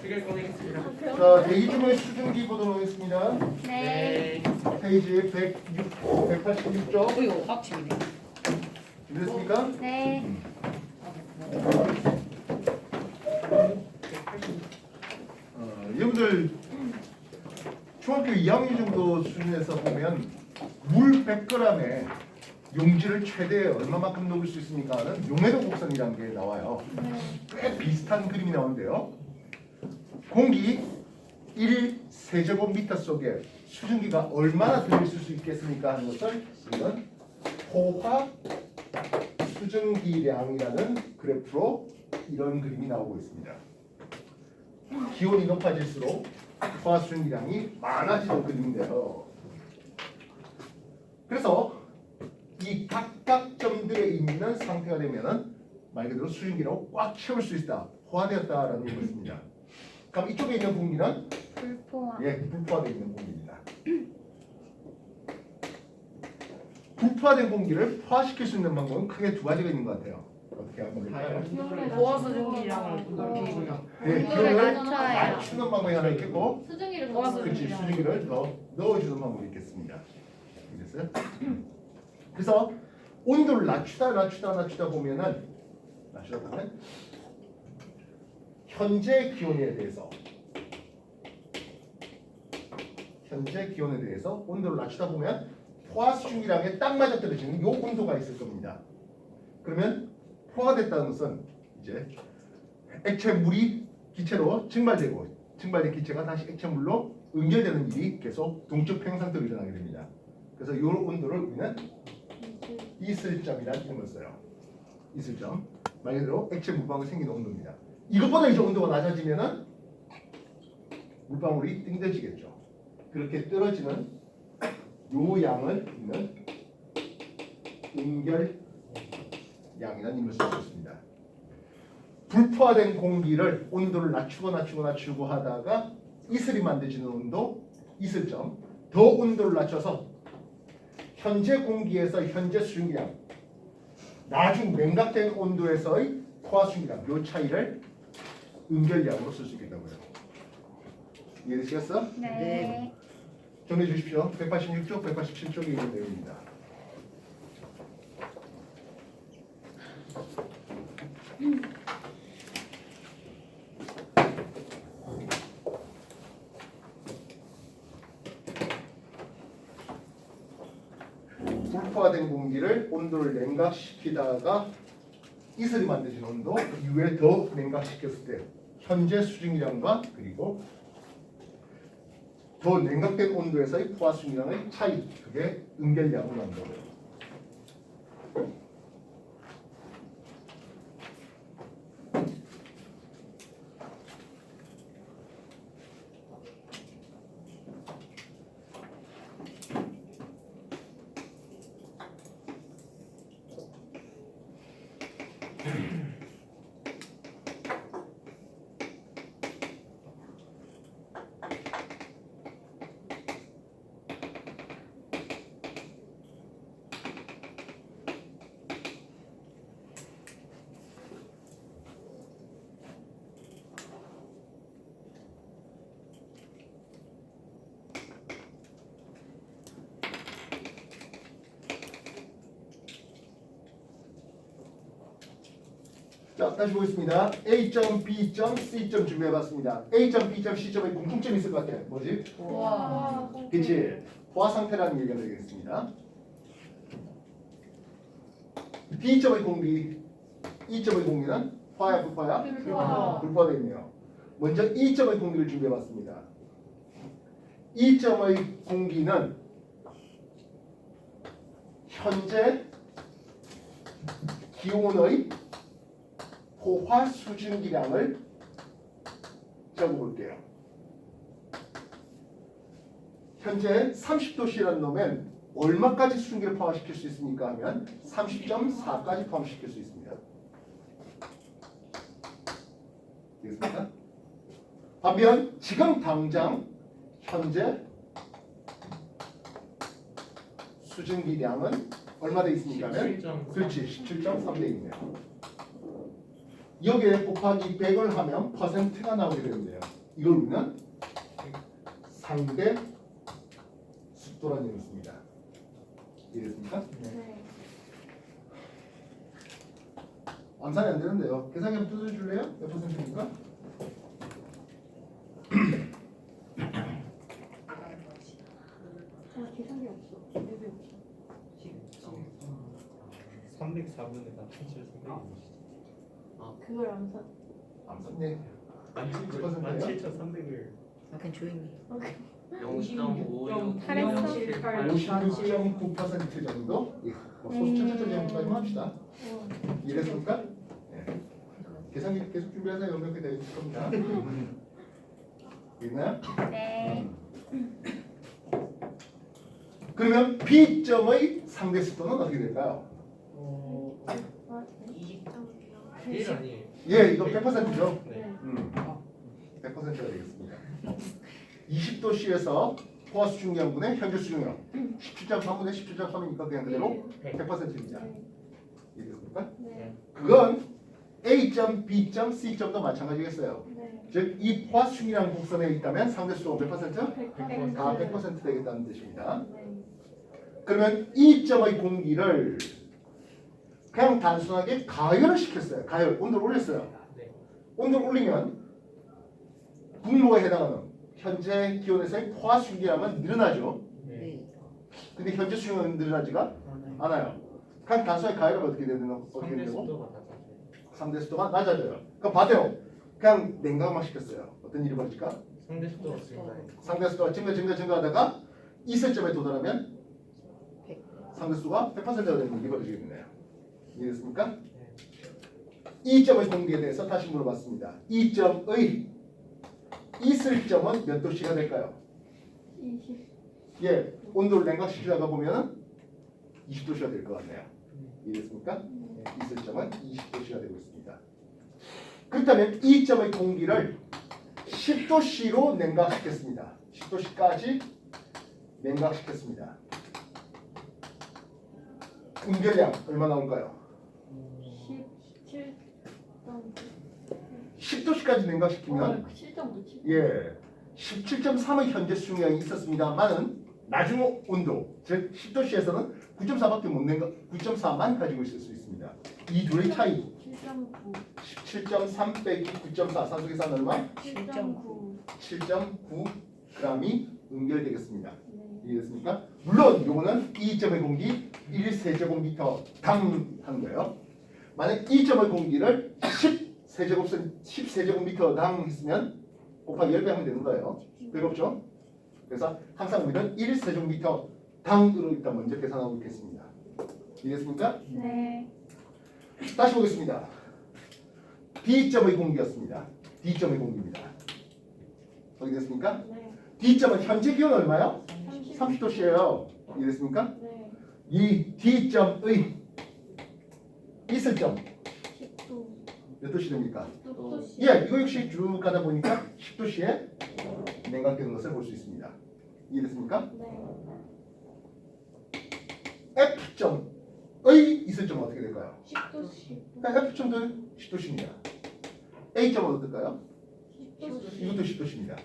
책을 꺼내겠습니다. 자, 대기 중의 수증기 보도록 하겠습니다. 네. 페이지 186쪽. 이거 합치네. 준비됐습니까? 네. 여러분들 중학교 2학년 정도 수준에서 보면 물 100g에 용지를 최대 얼마만큼 녹일 수 있습니까? 하는 용해도 곡선이라는 게 나와요. 꽤 비슷한 그림이 나오는데요. 공기 1세제곱미터 속에 수증기가 얼마나 들어있을 수 있겠습니까? 하는 것을 우리는 포화 수증기량이라는 그래프로 이런 그림이 나오고 있습니다. 기온이 높아질수록 포화 수증기량이 많아지는 그림인데요. 그래서 이 각각 점들에 있는 상태가 되면은 말 그대로 수증기로 꽉 채울 수 있다, 포화되었다라는 것입니다. 그럼 이쪽에 있는 공기는 불포화. 불포화되어 있는 공기입니다. 불포화된 공기를 포화시킬 수 있는 방법은 크게 두 가지가 있는 것 같아요. 어떻게 한번 볼까요? 보아서 전기량을 높이고요. 기온을 낮춰요. 낮추는 방법이 하나 있겠고, 수증기를 모아서 그렇지, 수증기를 더 넣어주는 방법이 있겠습니다. 알겠어요? 그래서 온도를 낮추다 보면 현재 기온에 대해서 온도를 낮추다 보면 포화 수증기량에 딱 맞아떨어지는 요 온도가 있을 겁니다. 그러면 포화됐다는 것은 이제 액체물이 기체로 증발되고, 증발된 기체가 다시 액체물로 응결되는 일이 계속 동적 평행 상태로 일어나게 됩니다. 그래서 이 온도를 우리는 이슬점이라는 이름을 써요. 이슬점. 말 그대로 액체 물방울이 생기는 온도입니다. 이것보다 이제 온도가 낮아지면은 물방울이 띵겨지겠죠. 그렇게 떨어지는 요 양을 우리는 응결량이라는 이름을 쓸 수 있습니다. 불포화된 공기를 온도를 낮추고 하다가 이슬이 만들어지는 온도, 이슬점. 더 온도를 낮춰서 현재 공기에서 현재 수증기량, 나중 냉각된 온도에서의 포화 수증기량, 요 차이를 응결량으로 쓸 수 있겠다고요. 이해되시겠어? 네. 정리해 주십시오. 186쪽, 187쪽에 있는 내용입니다. 불포화된 공기를 온도를 냉각시키다가 이슬이 만들어진 온도 이후에 더 냉각시켰을 때 현재 수증기량과 그리고 더 냉각된 온도에서의 포화 수증기량의 차이, 그게 응결량으로 나온 거예요. 자, 다시 보겠습니다. A점, B점, C점 준비해봤습니다. A점, B점, C점에 공통점이 있을 것 같아요. 뭐지? 와. 그치? 포화 상태라는 얘기가 되겠습니다. B점의 공기, E점의 공기는 포화야, 불포화야? 불포화. 불포화되어 있네요. 먼저 E점의 공기를 준비해봤습니다. E점의 공기는 현재 기온의 포화 수증기량을 적어볼게요. 현재 30도씨라는 놈은 얼마까지 수증기를 포화시킬 수 있습니까? 하면 30.4까지 포함시킬 수 있습니다. 되겠습니까? 반면 지금 당장 현재 수증기량은 얼마 돼 있습니까? 17.3. 그렇지, 17.3 돼 있네요. 여기에 곱하기 100을 하면 퍼센트가 나오게 되는데요. 이걸 우리는 상대 습도라는 얘기를 씁니다. 이해됐습니까? 네. 암산이 안 되는데요. 계산기 한번 뜯어줄래요? 몇 퍼센트입니까? 계산기 없어. 맵이 없어. 304분에다 7,300이 그걸 안 사. 암산네. 17,300을 약간 조용히. 56.9% 정도? 예. 소수 천천히 정도까지만 합시다. 이해됐습니까? 네. 계산기 계속 준비하세요. 몇 개 되어 있을 겁니다. 있나요? 네. 그러면 B점의 상대 습도는 어떻게 될까요? 1 아니에요? 예, 이거 100%죠? 네. 100%가 되겠습니다. 20도씨에서 포화 수중량분의 현재 수중량 17.3분의 17.3이니까 그냥 그대로 100%입니다. 이해됐습니까? 네. 그건 A점, B점, C점도 마찬가지겠어요. 네. 즉, 이 포화 수중량 곡선에 있다면 상대 수도가 몇 퍼센트? 다 100%. 100% 되겠다는 뜻입니다. 네. 그러면 이 점의 공기를 그냥 단순하게 가열을 시켰어요. 가열, 온도를 올렸어요. 네. 온도를 올리면 분모에 해당하는 현재 기온에서의 포화 수기량은 늘어나죠. 네. 근데 현재 수용은 늘어나지가 많아요. 않아요. 그냥 단순하게 가열하면 어떻게 되는 어떻게 상대 되고 습도가 낮아져요. 상대 습도가 낮아져요. 그럼 봐도요. 그냥 냉각만 시켰어요. 어떤 일이 벌어질까? 상대 습도가 증가해요. 상대 습도가 증가하다가 이슬점에 도달하면 상대 습도가 100%가 되는 일이 벌어지겠네요. 이해됐습니까? 이 점의 공기에 대해서 다시 물어봤습니다. 이 점의 이슬점은 몇 도씨가 될까요? 20. 예, 온도를 냉각시키다가 보면 20도씨가 될 것 같네요. 이해됐습니까? 이슬점은 20도씨가 되고 있습니다. 그렇다면 이 점의 공기를 10도씨로 냉각시켰습니다. 10도씨까지 냉각시켰습니다. 응결량 얼마 나올까요? 10도씨까지 냉각시키면 7.57. 예, 17.3의 현재 수용량이 있었습니다만은 나중 온도, 즉 10도씨에서는 9.4밖에 못 냉각, 9.4만 가지고 있을 수 있습니다. 이 둘의 차이 7.9. 17.3 빼기 9.4 산소 계산 얼마? 7.9. 7.9g이 응결되겠습니다. 네. 이해됐습니까? 물론 요거는 이 점의 공기 1세제곱미터 당 하는 거예요. 만약 이 점의 공기를 10세제곱미터 당 했으면 곱하기 10배 하면 되는 거예요. 그렇죠? 그래서 항상 우리는 1세제곱미터 당으로 일단 먼저 계산하고 있겠습니다. 이해됐습니까? 네. 다시 보겠습니다. B점의 공기였습니다. D점의 공기입니다. 확인됐습니까? 네. D점은 현재 기온 얼마요? 30. 30도씨예요. 이해됐습니까? 네. 이 D점의 이슬점 10도. 몇 도씨 됩니까? 10도. 예, 이거 역시 쭉 가다 보니까 10도씨에 냉각되는 것을 볼 수 있습니다. 이해됐습니까? 네. F점의 이슬점은 어떻게 될까요? 10도씩. 그러니까 F점도 10도씨입니다. A점은 어떨까요? 10도씩. 이것도 10도씨입니다.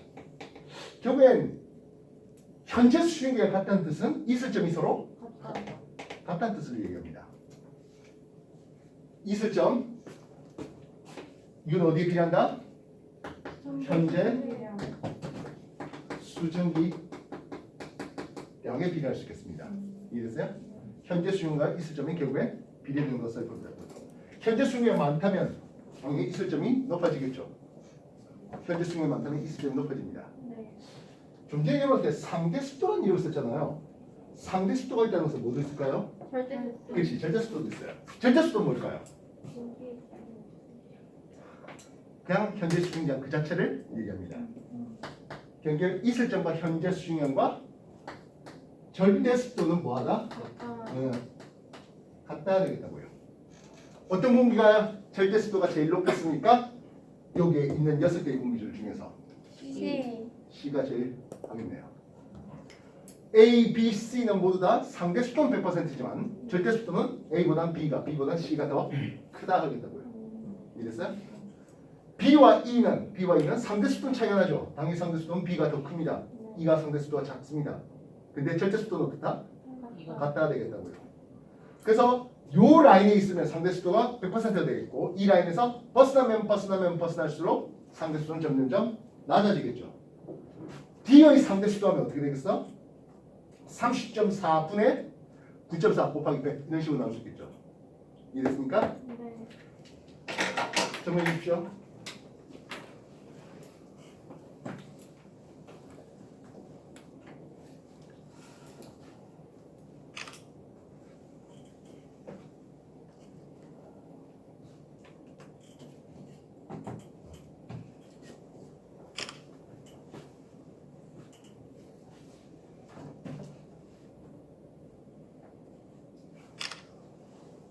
결국엔 현재 수용기가 같다는 뜻은 이슬점이 서로 같다. 같다는 뜻을 얘기합니다. 이슬점 이건 어디에 비례한다? 현재 수증기 양에 비례할 수 있겠습니다. 이해되세요? 현재 수용과 이슬점이 결국에 비례되는 것을 봅니다. 현재 수용이 많다면 당연히 이슬점이 높아지겠죠. 현재 수용이 많다면 이슬점이 높아집니다. 네. 좀 전에 이럴 때 상대 습도라는 이름을 썼잖아요. 상대 습도가 있다는 것은 뭐도 있을까요? 절대 그렇지, 절대 습도도 있어요. 절대 습도는 뭘까요? 그냥 현재 수중량 그 자체를 얘기합니다. 경계 이슬점과 현재 수중량과 절대 습도는 뭐하다? 같아야 되겠다고요. 어떤 공기가 절대 습도가 제일 높겠습니까? 여기에 있는 6개의 공기들 중에서 C. C가 제일 하겠네요. A, B, C는 모두 다 상대 습도는 100%지만 절대 습도는 A보단 B가, B보단 C가 더 크다 하겠다고요. 이랬어요? B와 E는 상대 습도는 차이가 나죠. 당연히 상대 습도는 B가 더 큽니다. E가 상대 습도가 작습니다. 근데 절대 습도는 어떻다? 같아야 되겠다고요. 그래서 요 라인에 있으면 상대 습도가 100%가 되겠고 이 라인에서 벗어날수록 상대 습도는 점점점 낮아지겠죠. D의 상대 습도하면 어떻게 되겠어? 30.4분의 9.4 곱하기 100 이런 식으로 나올 수 있겠죠. 이해됐습니까? 네. 정리해 주십시오.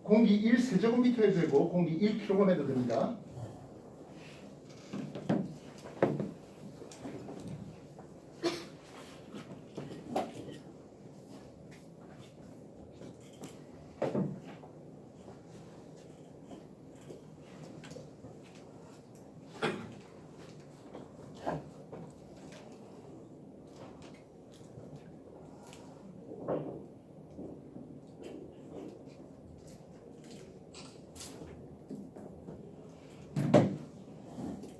공기 1 세제곱미터 해도 되고 공기 1kg 해도 됩니다.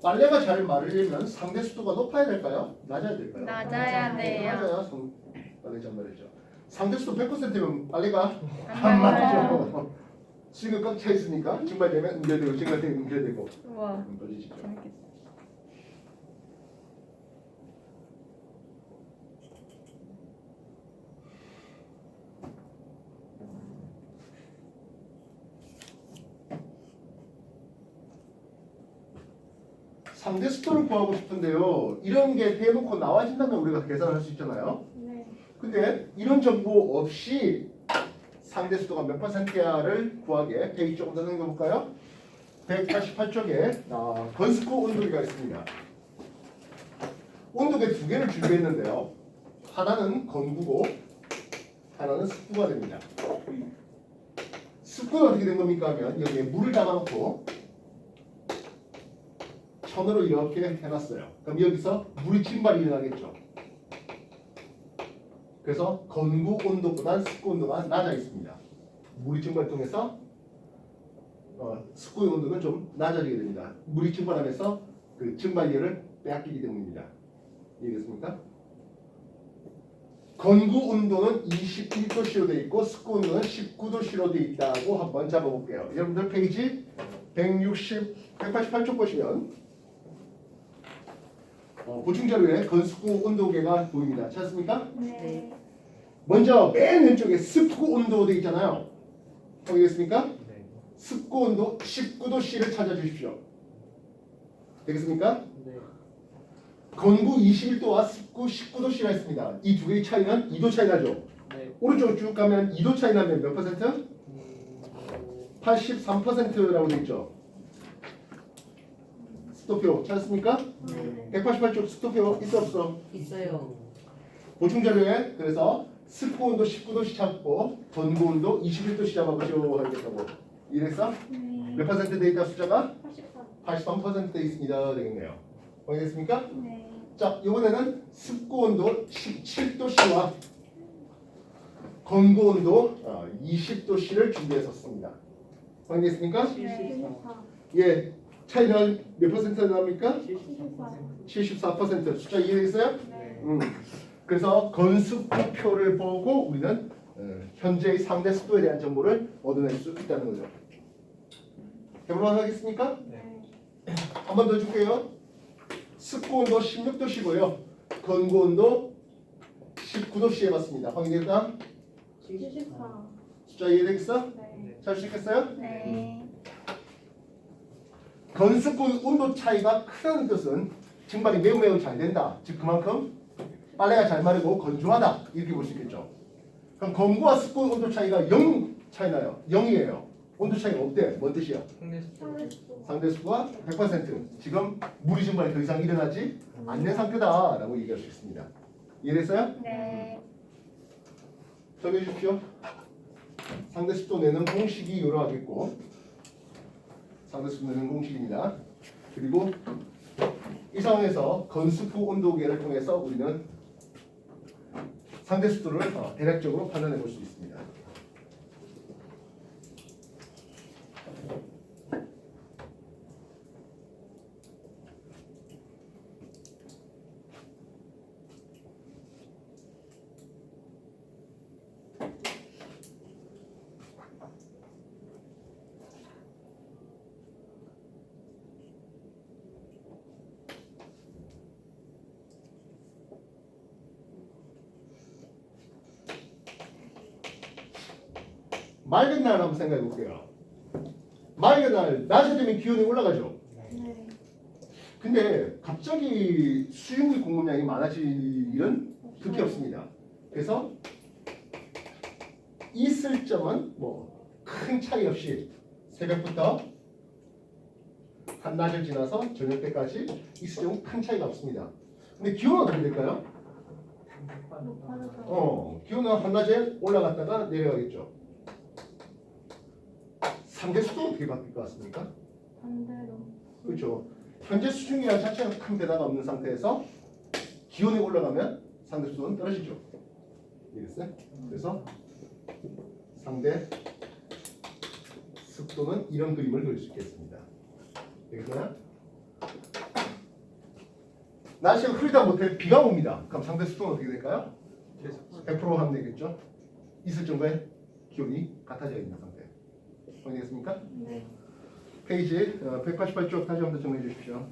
빨래가 잘 마르려면 상대 습도가 높아야 될까요? 낮아야 될까요? 낮아야 돼요. 맞아요. 빨래 잘 마르죠. 상대 습도 100%면 빨래가 안 안 말라요. 마르죠. 지금 꽉 차 있으니까 증발되면 응결되고 증발되면 응결되고 우와. 떨어지죠. 재밌겠다. 상대 습도를 구하고 싶은데요. 이런 게 대놓고 나와진다면 우리가 계산할 수 있잖아요. 네. 근데 이런 정보 없이 상대 습도가 몇 %야를 구하게 페이지 조금 더 넘겨볼까요? 188쪽에 건스코 온도계가 있습니다. 온도계 두 개를 준비했는데요. 하나는 건구고 하나는 습구가 됩니다. 습구는 어떻게 된 겁니까 하면 여기에 물을 담아놓고 천으로 이렇게 해놨어요. 그럼 여기서 물이 증발이 일어나겠죠. 그래서 건구 온도보다 습구 온도가 낮아 있습니다. 물이 증발을 통해서 습구의 온도는 좀 낮아지게 됩니다. 물이 증발하면서 그 증발력을 빼앗기기 때문입니다. 이해됐습니까? 건구 온도는 21도씨로 되어 있고 습구 온도는 19도씨로 되어 있다고 한번 잡아볼게요. 여러분들 페이지 188쪽 보시면 보충자료에 건스코 온도계가 보입니다. 찾습니까? 네. 먼저 맨 왼쪽에 습구 온도 되어 있잖아요. 보이겠습니까? 네. 습구 온도 19도씨를 찾아주십시오. 되겠습니까? 네. 건구 21도와 습구 19도씨가 있습니다. 이 두 개의 차이는 2도 차이 나죠. 네. 오른쪽으로 쭉 가면 2도 차이 나면 몇 퍼센트? 83%라고 되어 있죠. 습도표 찾았습니까? 네. 188쪽 습도표 있어 없어? 있어요. 보충자료에 그래서 습구 온도 19도씨 찾고 건구 온도 21도씨 잡아보시오 하겠다고. 이래서 네. 몇 퍼센트 되어 있다 숫자가? 83. 83% 되어 있습니다. 되겠네요. 확인됐습니까? 네. 자, 이번에는 습구 온도 17도씨와 건구 온도 20도씨를 준비해서 씁니다. 확인됐습니까? 네. 예, 차이는 몇 퍼센트 나옵니까? 74. 74%. 숫자 이해됐어요? 네. 그래서 건습표를 보고 우리는 현재의 상대 습도에 대한 정보를 얻어낼 수 있다는 거죠. 해볼만 하겠습니까? 네. 한 번 더 줄게요. 습구 온도 16도씨고요. 건구 온도 19도씨 해봤습니다. 확인됐다? 74. 숫자 이해되겠어? 네. 잘 수 있겠어요? 네. 건습구 온도 차이가 크다는 뜻은 증발이 매우 잘 된다. 즉 그만큼 빨래가 잘 마르고 건조하다. 이렇게 볼 수 있겠죠. 그럼 건구와 습구 온도 차이가 0 차이 나요. 0이에요. 온도 차이가 없대. 뭔 뜻이야? 상대 습도. 상대 습도가 100%. 지금 물이 증발이 더 이상 일어나지 않는 상태다라고 얘기할 수 있습니다. 이해됐어요? 네. 적어 주십시오. 상대 습도 내는 공식이 이러하겠고 상대수는 공식입니다. 그리고 이 상황에서 건수프 온도계를 통해서 우리는 상대수도를 대략적으로 판단해 볼 수 있습니다. 맑은 날 한번 생각해 볼게요. 맑은 날 낮에 되면 기온이 올라가죠. 네. 근데 갑자기 수증기 공급량이 많아질 일은 극히 없습니다. 그래서 있을 점은 뭐 큰 차이 없이 새벽부터 한낮을 지나서 저녁 때까지 있을 점은 큰 차이가 없습니다. 근데 기온은 어떻게 될까요? 높아져서. 기온은 한낮에 올라갔다가 내려가겠죠. 상대 수도 어떻게 바뀔 것 같습니까? 반대로. 그렇죠. 현재 수증기량 자체가 큰 변화가 없는 상태에서 기온이 올라가면 상대 수도는 떨어지죠. 이해됐어요? 그래서 상대 습도는 이런 그림을 그릴 수 있겠습니다. 되겠나요? 날씨가 흐리다 못해 비가 옵니다. 그럼 상대 습도는 어떻게 될까요? 100% 하면 되겠죠. 있을 정도의 기온이 같아져 있는 상태. 확인되겠습니까? 네. 페이지 188쪽 다시 한번 정리해 주십시오.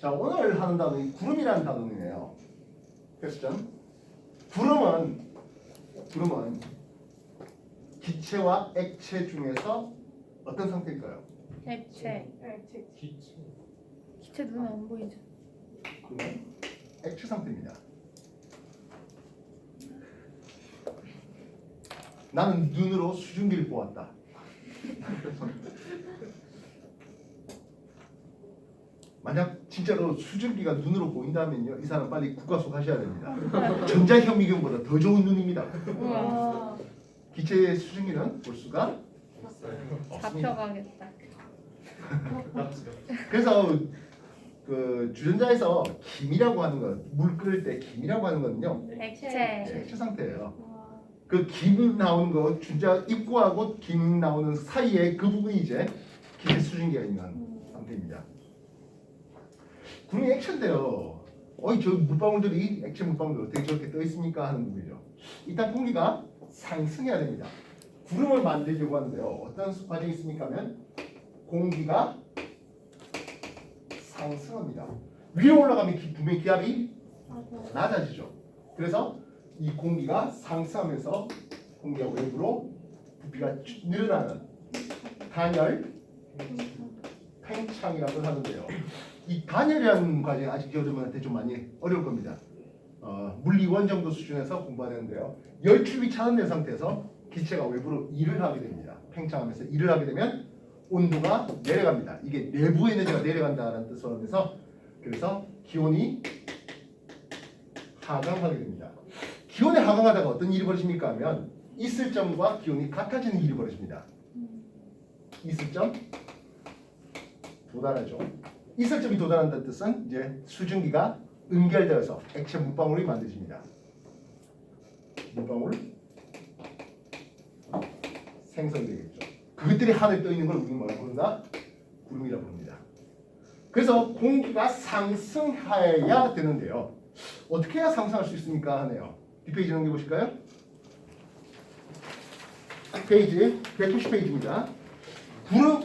자, 오늘 하는 단어는 구름이라는 단어이네요. 퀘스천. 구름은 기체와 액체 중에서 어떤 상태일까요? 액체. 기체. 기체 눈에 안 보이죠? 구름은 액체 상태입니다. 나는 눈으로 수증기를 보았다. 만약 진짜로 수증기가 눈으로 보인다면요, 이 사람 빨리 국가수 가셔야 됩니다. 전자현미경보다 더 좋은 눈입니다. 우와. 기체의 수증기는 볼 수가 없습니다. 잡혀가겠다. 그래서 그 주전자에서 김이라고 하는 것, 물 끓일 때 김이라고 하는 거는요, 액체. 액체 상태예요. 와. 그 김 나오는 거, 주전자 입구하고 김 나오는 사이에 그 부분이 이제 기체 수증기가 있는 상태입니다. 구름이 액체인데요. 저 물방울들이 액체 물방울들 어떻게 저렇게 떠 있습니까 하는 부분이죠. 일단 공기가 상승해야 됩니다. 구름을 만들려고 하는데요. 어떤 과정이 있습니까 하면 공기가 상승합니다. 위로 올라가면 분명히 기압이 맞아요. 낮아지죠. 그래서 이 공기가 상승하면서 공기가 외부로 부피가 늘어나는 단열 팽창이라고 하는데요. 이 단열이라는 과정이 아직 여러분한테 좀 많이 어려울 겁니다. 물리 2원 정도 수준에서 공부하는데요. 열축이 차단된 상태에서 기체가 외부로 일을 하게 됩니다. 팽창하면서 일을 하게 되면 온도가 내려갑니다. 이게 내부 에너지가 내려간다는 뜻으로 하면서 그래서 기온이 하강하게 됩니다. 기온이 하강하다가 어떤 일이 벌어집니까 하면 있을 점과 기온이 같아지는 일이 벌어집니다. 있을 점 도달하죠. 있을 점이 도달한다는 뜻은 이제 수증기가 응결되어서 액체 물방울이 만들어집니다. 물방울 생성이 되겠죠. 그것들이 하늘에 떠 있는 걸 우리는 뭐라고 부른다? 구름이라고 부릅니다. 그래서 공기가 상승해야 되는데요. 어떻게 해야 상승할 수 있습니까? 하네요. 뒷페이지 넘겨보실까요? 페이지 190페이지입니다.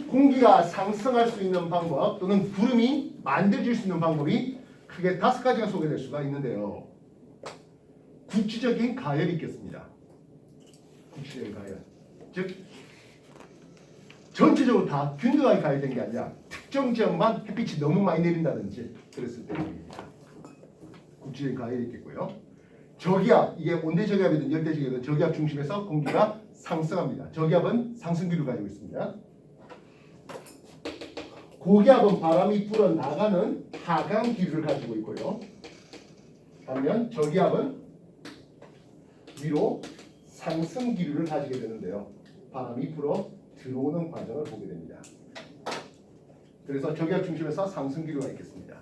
공기가 상승할 수 있는 방법 또는 구름이 만들어질 수 있는 방법이 크게 5가지가 소개될 수가 있는데요. 국지적인 가열이 있겠습니다. 국지적인 가열. 즉 전체적으로 다 균등하게 가열된 게 아니라 특정 지역만 햇빛이 너무 많이 내린다든지 그랬을 때입니다. 국지적인 가열이 있겠고요. 저기압, 이게 온대 저기압이든 열대 저기압이든 저기압 중심에서 공기가 상승합니다. 저기압은 상승기를 가지고 있습니다. 고기압은 바람이 불어나가는 하강 기류를 가지고 있고요. 반면 저기압은 위로 상승 기류를 가지게 되는데요. 바람이 불어 들어오는 과정을 보게 됩니다. 그래서 저기압 중심에서 상승 기류가 있겠습니다.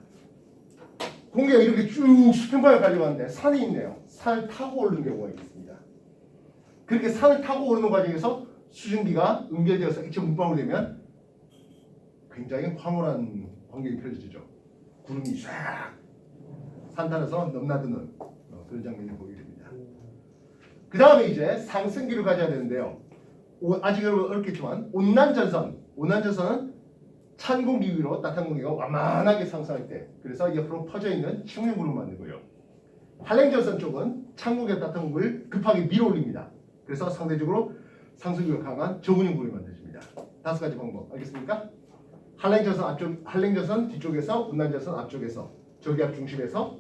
공기가 이렇게 쭉 수평방을 가지고 왔는데 산이 있네요. 산을 타고 오르는 경우가 있겠습니다. 그렇게 산을 타고 오르는 과정에서 수증기가 응결되어서 액체 물방울이 되면 굉장히 황홀한 광경이 펼쳐지죠. 구름이 쫙 산탄에서 넘나드는 그런 장면을 보게 됩니다. 그 다음에 이제 상승기를 가져야 되는데요. 아직은 어렵겠지만 온난전선은 찬 공기 위로 따뜻한 공기가 완만하게 상승할 때 그래서 옆으로 퍼져 있는 식물구름을 만들고요. 한랭전선 쪽은 찬 공기와 따뜻한 공기를 급하게 밀어 올립니다. 그래서 상대적으로 상승기가 강한 저온형 구름이 만들어집니다. 5가지 방법 알겠습니까? 한랭전선 뒤쪽에서 온난전선 앞쪽에서 저기압 중심에서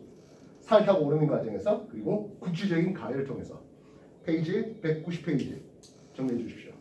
산을 타고 오르는 과정에서 그리고 국지적인 가열을 통해서 페이지 190페이지 정리해 주십시오.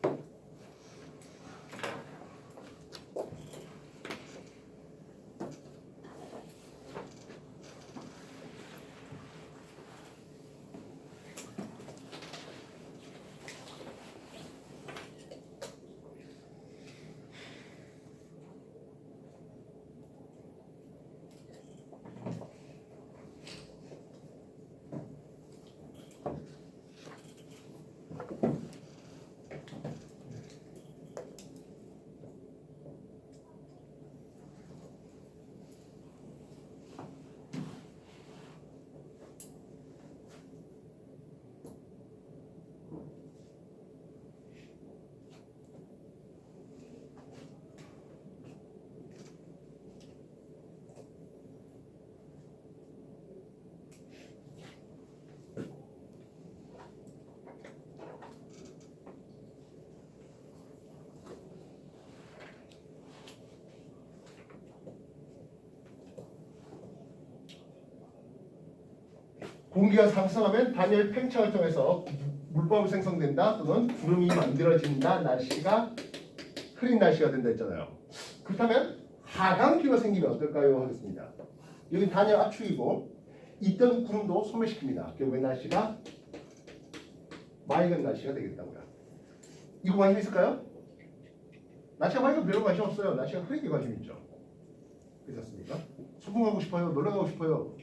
공기가 상승하면 단열 팽창을 통해서 물방울이 생성된다 또는 구름이 만들어진다. 날씨가 흐린 날씨가 된다 했잖아요. 그렇다면 하강기가 생기면 어떨까요? 하겠습니다. 여기 단열 압축이고 있던 구름도 소멸시킵니다. 결국에 날씨가 맑은 날씨가 되겠다고요. 이거 관심 있을까요? 날씨가 맑으면 별로 관심 없어요. 날씨가 흐린 게 관심 있죠. 그렇지 않습니까? 소풍 가고 싶어요. 놀러 가고 싶어요.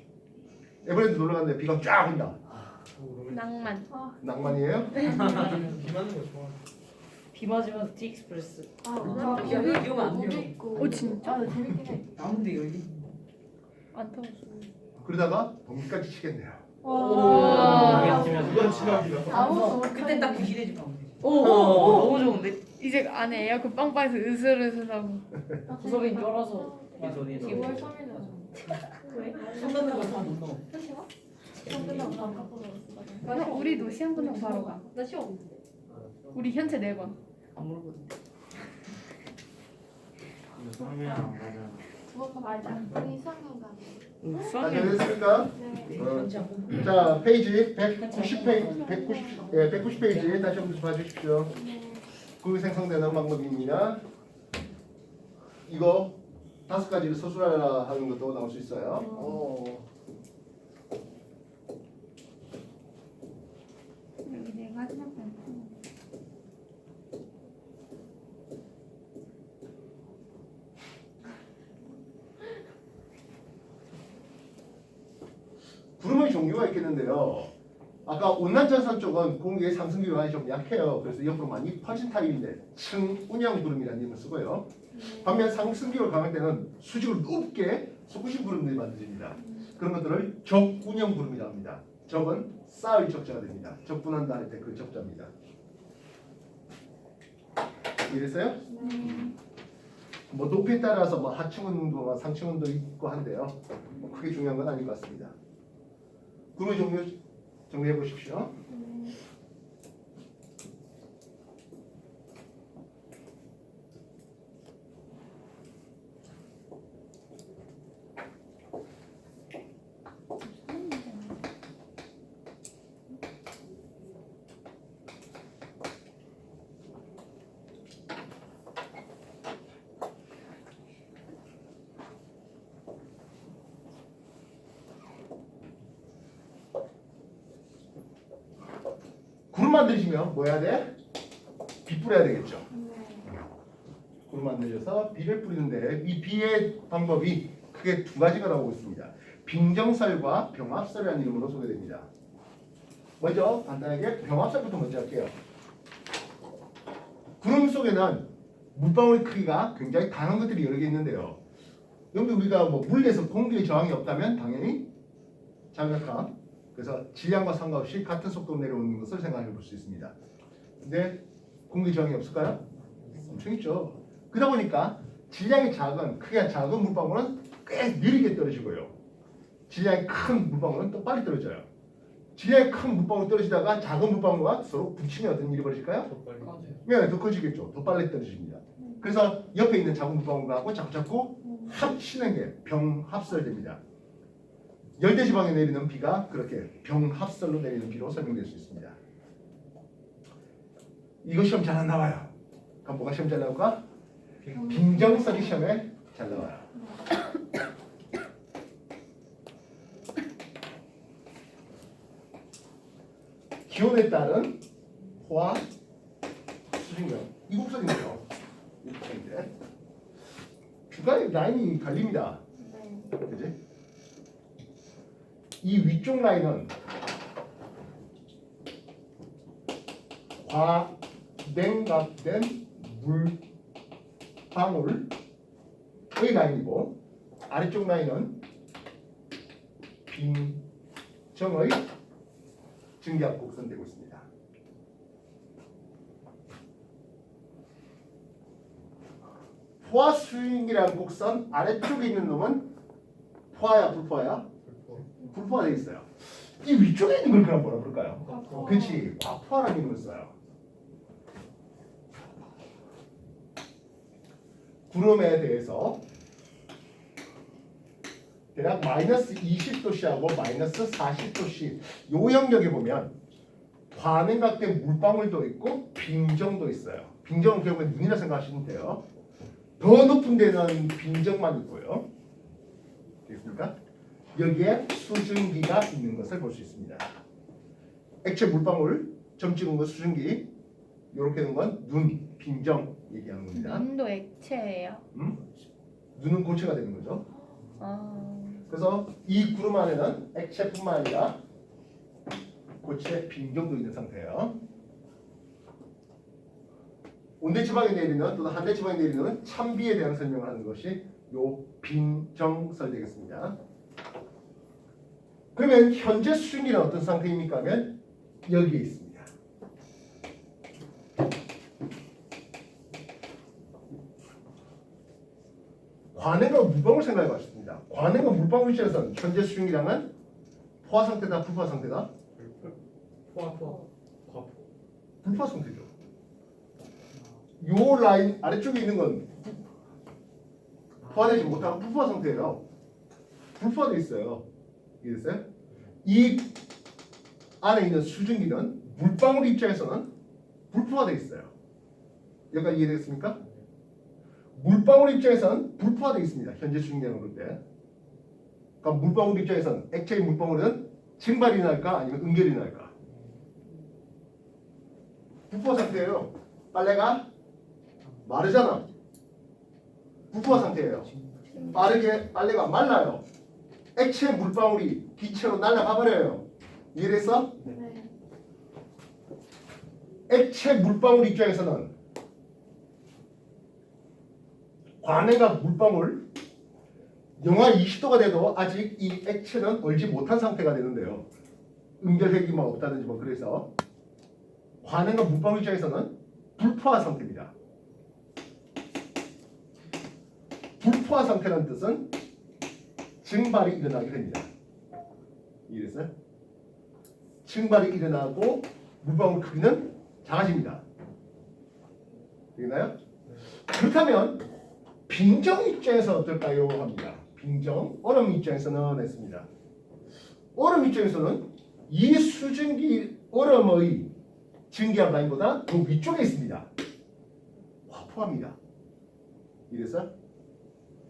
에버랜드 놀러 갔는데 비가 쫙 온다. 낭만. 낭만이에요? 비 맞는 거 좋아. 비 맞으면서 티익스프레스. 아, 이러면 안 돼요. 있고. 오 진짜? 아, 재밌긴 해. 나온데 여기. 안 타봤어. 그러다가 번개까지 치겠네요. 와. 이건 지각이다. 아무도 그때 딱 그 시대지 봐. 오, 너무 좋은데? 이제 안에 에어컨 빵빵해서 으슬으슬하고. 구석이 쫄아서. 이선이 2월 3일은 왜? 끝나는 걸다 넣어. 시간? 시험 끝나고 다음 카페로 우리도 시험 끝나고 바로 가. 나 시험 없는데. 우리 현체 4번. 안 물어보는데. 수학이랑 맞아. 그거 맞아. 우리 수학여행 가네. 다 수학이. 정리됐습니까? 네. 현지 안 보고. 자, 페이지 190페이지 다시 한번 봐주십시오. 네. 구름이 생성되는 방법입니다. 이거 5가지를 서술하라 하는 것도 나올 수 있어요. 여기 4가지밖에 안 돼. 구름의 종류가 있겠는데요. 아까 온난전선 쪽은 공기의 상승 기관이 좀 약해요. 그래서 옆으로 많이 퍼진 타입인데 승운형 구름이라는 이름을 쓰고요. 반면 상승 기관 강할 때는 수직으로 높게 솟구신 구름들이 만들어집니다. 그런 것들을 적운형 구름이라고 합니다. 적은 쌓을 적자가 됩니다. 적분한다 할 때 그 적자입니다. 이해됐어요? 뭐 높이에 따라서 뭐 하층 운동과 상층 운도 있고 한데요. 뭐 크게 중요한 건 아닐 것 같습니다. 구름의 종류 정리해 보십시오. 구름 만드시면 뭐 해야 돼? 비 뿌려야 되겠죠. 구름 만들어서 비를 뿌리는데 이 비의 방법이 크게 두 가지가 나오고 있습니다. 빙정설과 병합설이라는 이름으로 소개됩니다. 먼저 간단하게 병합설부터 먼저 할게요. 구름 속에는 물방울 크기가 굉장히 다양한 것들이 여러 개 있는데요. 여기 우리가 뭐 물에서 공기의 저항이 없다면 당연히 장력함, 그래서 질량과 상관없이 같은 속도로 내려오는 것을 생각해 볼 수 있습니다. 근데 공기 저항이 없을까요? 엄청 있죠. 그러다 보니까 질량이 작은, 크기가 작은 물방울은 꽤 느리게 떨어지고요. 질량이 큰 물방울은 또 빨리 떨어져요. 질량이 큰 물방울 떨어지다가 작은 물방울과 서로 붙이면 어떤 일이 벌어질까요? 네, 더 커지겠죠. 더 빨리 떨어집니다. 그래서 옆에 있는 작은 물방울하고 자꾸 합치는 게 병합설됩니다. 열대지방에 내리는 비가 그렇게 병합설로 내리는 비로 설명될 수 있습니다. 이거 시험 잘 안 나와요. 그럼 뭐가 시험 잘 나올까? 빙정설이 시험에 잘 나와요. 기온에 따른 포화 수증력 이 곡선인데요. 이 곡선인데 중간에 라인이 갈립니다. 그지? 이 위쪽 라인은 과냉각된 물방울의 라인이고 아래쪽 라인은 빙정의 증기압 곡선 되고 있습니다. 포화 스윙이라는 곡선 아래쪽에 있는 놈은 포화야 불포화야? 불포화 되어 있어요. 이 위쪽에 있는 걸 그럼 뭐라 부를까요? 그렇지, 과포화라는 이름을 써요. 구름에 대해서 대략 마이너스 20도씨하고 마이너스 40도씨 요 영역에 보면 과냉각된 물방울도 있고 빙정도 있어요. 빙정은 결국엔 눈이라 생각하시면 돼요. 더 높은 데는 빙정만 있고요. 됐습니까? 여기에 수증기가 있는 것을 볼 수 있습니다. 액체 물방울, 점 찍은 거 수증기, 이렇게 된 건 눈, 빙정 얘기하는 겁니다. 눈도 액체예요. 눈은 고체가 되는 거죠. 그래서 이 구름 안에는 액체뿐만 아니라 고체, 빙정도 있는 상태예요. 온대지방에 내리는 또는 한대지방에 내리는 찬비에 대한 설명을 하는 것이 요 빙정설 되겠습니다. 그러면 현재 수증기는 어떤 상태입니까? 하면 여기에 있습니다. 관행과 물방울 생각해 봤습니다. 관행과 물방울 시에서는 현재 수증기량은 포화 상태다, 불포화 상태다? 불포화 상태죠. 요 라인 아래쪽에 있는 건 포화되지 못하고 불포화 상태예요. 불포화되어 있어요. 이해됐어요? 이 안에 있는 수증기는 물방울 입장에서는 불포화되어 있어요. 여기까지 이해되겠습니까? 물방울 입장에서는 불포화되어 있습니다. 현재 수증기량을 볼 때. 그러니까 물방울 입장에서는 액체의 물방울은 증발이 날까 아니면 응결이 날까? 불포화 상태예요. 빨래가 마르잖아. 불포화 상태예요. 빨래가 말라요. 액체 물방울이 기체로 날아가 버려요. 이해됐어? 네. 액체 물방울 입장에서는 관행과 물방울 영하 20도가 돼도 아직 이 액체는 얼지 못한 상태가 되는데요. 응결핵이 뭐 없다든지 뭐 그래서 관행과 물방울 입장에서는 불포화 상태입니다. 불포화 상태라는 뜻은 증발이 일어나게 됩니다. 이해됐어요? 증발이 일어나고 물방울 크기는 작아집니다. 되겠나요? 그렇다면 빙정 입장에서 어떨까요? 합니다. 빙정, 얼음 입장에서는 했습니다. 얼음 입장에서는 이 수증기 얼음의 증기압 라인보다 더 위쪽에 있습니다. 화포합니다. 이래서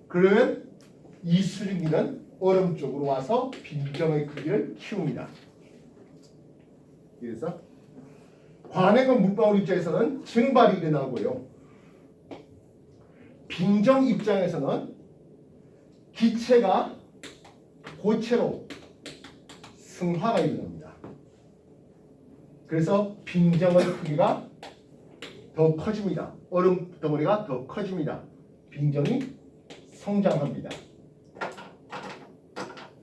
그러면 이 수증기는 얼음 쪽으로 와서 빙정의 크기를 키웁니다. 이래서 관행은 물방울 입장에서는 증발이 일어나고요. 빙정 입장에서는 기체가 고체로 승화가 일어납니다. 그래서 빙정의 크기가 더 커집니다. 얼음 덩어리가 더 커집니다. 빙정이 성장합니다.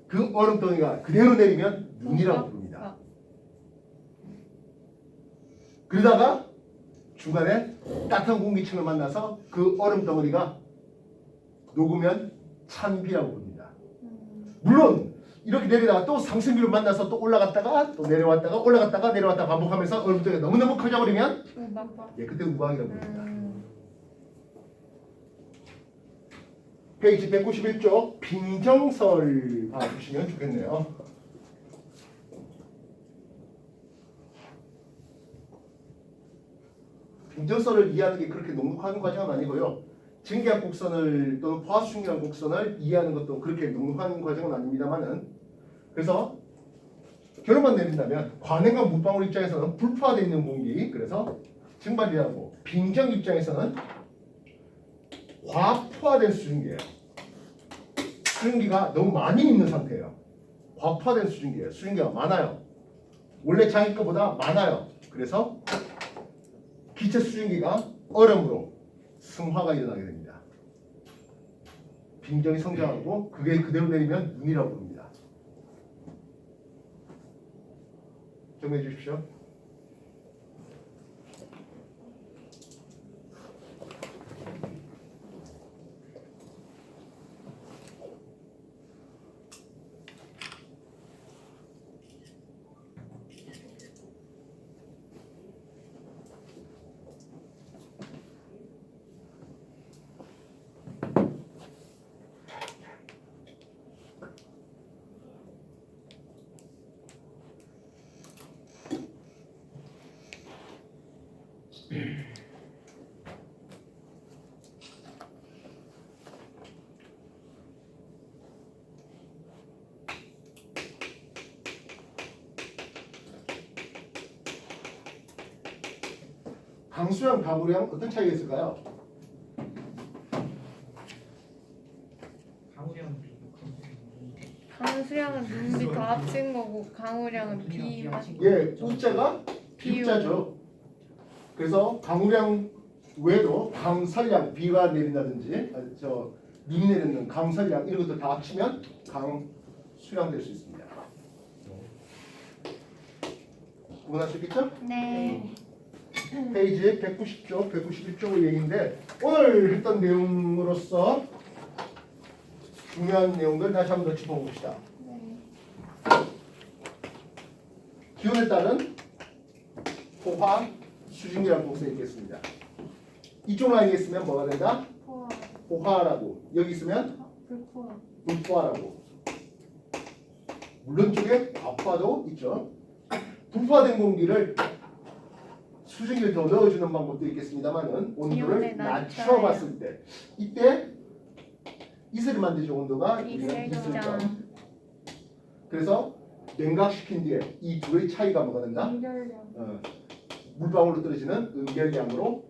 그 얼음 덩어리가 그대로 내리면 눈이라고 부릅니다. 그러다가 중간에 따뜻한 공기층을 만나서 그 얼음 덩어리가 녹으면 찬비라고 부릅니다. 물론 이렇게 내리다가 또 상승비를 만나서 또 올라갔다가 또 내려왔다가 올라갔다가 내려왔다가 반복하면서 얼음 덩어리가 너무너무 커져버리면 그때 우박이라고 부릅니다. 페이지 191쪽 빙정설 봐주시면 좋겠네요. 빙정설을 이해하는 게 그렇게 넉넉한 과정은 아니고요. 증기압 곡선을 또는 포화수증기압 곡선을 이해하는 것도 그렇게 넉넉한 과정은 아닙니다만은 그래서 결론만 내린다면 관행과 물방울 입장에서는 불포화되어 있는 공기 그래서 증발이라고 빙정 입장에서는 과포화된 수증기예요. 수증기가 너무 많이 있는 상태예요. 과포화된 수증기예요. 수증기가 많아요. 원래 자기 것보다 많아요. 그래서 기체 수증기가 얼음으로 승화가 일어나게 됩니다. 빙정이 성장하고 그게 그대로 내리면 눈이라고 부릅니다. 정리해 주십시오. 강수량, 가무량 어떤 차이가 있을까요? 강수량은 눈비 다 합친 거고 강우량은 비 합친 예, 우자가 비우자죠. 그래서 강우량 외에도 강설량, 비가 내린다든지 눈이 내리는 강설량 이런 것들 다 합치면 강수량 될 수 있습니다. 구분할 수 있겠죠? 네. 페이지 190쪽, 191쪽 얘기인데 오늘 했던 내용으로서 중요한 내용들 다시 한번 더 짚어봅시다. 기온에 따른 포화, 수증기라는 곡선이 있겠습니다. 이쪽 라인에 있으면 뭐가 된다? 포화, 포화라고. 여기 있으면 불포화. 불포화라고. 물론 쪽에 과포화도 있죠. 불포화된 공기를 수증기를 더 넣어주는 방법도 있겠습니다만은 온도를 기온을 낮춰봤을 때 이때 이슬이 만들죠. 온도가 이슬점. 그래서 냉각시킨 뒤에 이 둘의 차이가 뭐가 된다? 인결량. 물방울로 떨어지는 응결량으로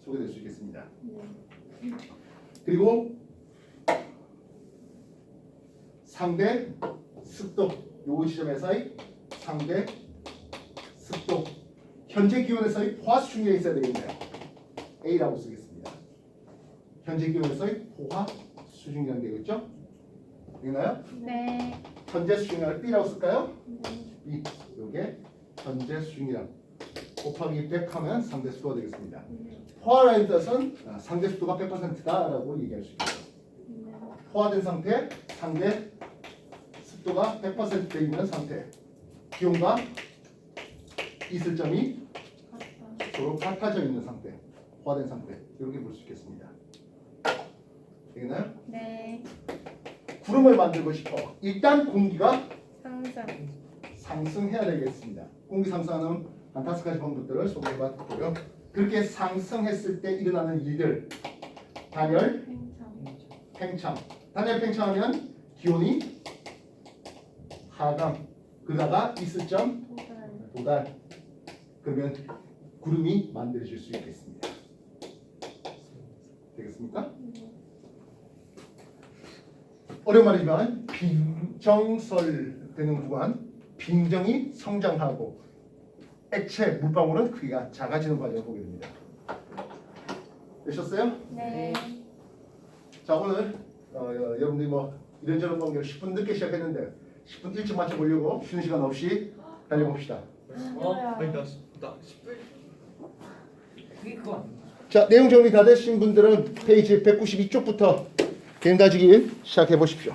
소개될 수 있겠습니다. 그리고 상대 습도 요 지점에서의 상대 습도 현재 기온에서의 포화 수증기가 있어야 되겠네요. A라고 쓰겠습니다. 현재 기온에서의 포화 수증기라는 되겠죠? 되나요? 네. 현재 수증기를 B라고 쓸까요? B. 요게 현재 수증기량 곱하기 100 하면 상대수도가 되겠습니다. 포화라는 뜻은 상대수도가 100%다라고 얘기할 수 있겠죠. 포화된 상태, 상대 습도가 100% 되어 있는 상태, 기온과 있을 점이 서로 같아져 있는 상태, 포화된 상태 이렇게 볼 수 있겠습니다. 되겠나요? 네. 구름을 만들고 싶어. 일단 공기가 상승. 상승해야 되겠습니다. 공기 상승하는 한 5가지 방법들을 소개해봤고요. 그렇게 상승했을 때 일어나는 일들, 단열, 팽창. 단열 팽창하면 기온이 하강, 그러다가 있을 점 도달. 그러면 구름이 만들어질 수 있겠습니다. 되겠습니까? 어려운 말이지만 빙정설되는 구간, 빙정이 성장하고 액체 물방울은 크기가 작아지는 과정을 보게 됩니다. 되셨어요? 네. 자, 오늘 여러분들이 뭐 이런저런 관계로 10분 늦게 시작했는데 10분 일찍 맞춰보려고 쉬는 시간 없이 달려봅시다. 아니 나 10분. 그게 그거 아니야? 자, 내용 정리 다 되신 분들은 페이지 192쪽부터 개인 다지기 시작해 보십시오.